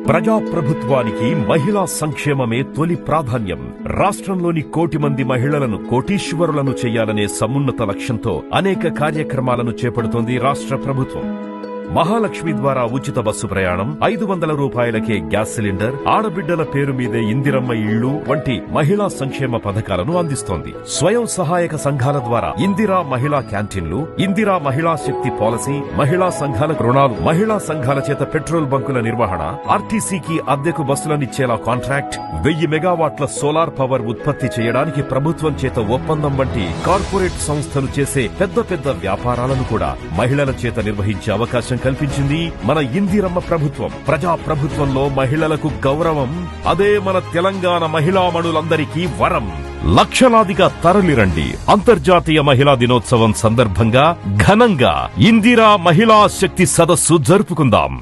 ప్రజాప్రభుత్వానికి మహిళా సంక్షేమమే తొలి ప్రాధాన్యం. రాష్ట్రంలోని 1 కోటి మంది మహిళలను కోటీశ్వరులను చేయాలనే సమున్నత లక్ష్యంతో అనేక కార్యక్రమాలను చేపడుతోంది రాష్ట్ర ప్రభుత్వం. మహాలక్ష్మి ద్వారా ఉచిత బస్సు ప్రయాణం, 500 రూపాయలకే గ్యాస్ సిలిండర్, ఆడబిడ్డల పేరు మీదే ఇందిరమ్మ ఇళ్లు వంటి మహిళా సంక్షేమ పథకాలను అందిస్తోంది. స్వయం సహాయక సంఘాల ద్వారా ఇందిరా మహిళా క్యాంటీన్లు, ఇందిరా మహిళా శక్తి పాలసీ, మహిళా సంఘాల రుణాలు, మహిళా సంఘాల చేత పెట్రోల్ బంకుల నిర్వహణ, ఆర్టీసీకి అద్దెకు బస్సులనిచ్చేలా కాంట్రాక్ట్, 1000 మెగావాట్ల సోలార్ పవర్ ఉత్పత్తి చేయడానికి ప్రభుత్వం చేత ఒప్పందం వంటి కార్పొరేట్ సంస్థలు చేసే పెద్ద వ్యాపారాలను కూడా మహిళల చేత నిర్వహించే అవకాశం కల్పించింది మన ఇందిరమ్మ ప్రభుత్వం. ప్రజా ప్రభుత్వంలో మహిళలకు గౌరవం, అదే మన తెలంగాణ మహిళామణులందరికీ వరం. లక్షలాదిగా తరలిరండి. అంతర్జాతీయ మహిళా దినోత్సవం సందర్భంగా ఘనంగా ఇందిరా మహిళా శక్తి సదస్సు జరుపుకుందాం.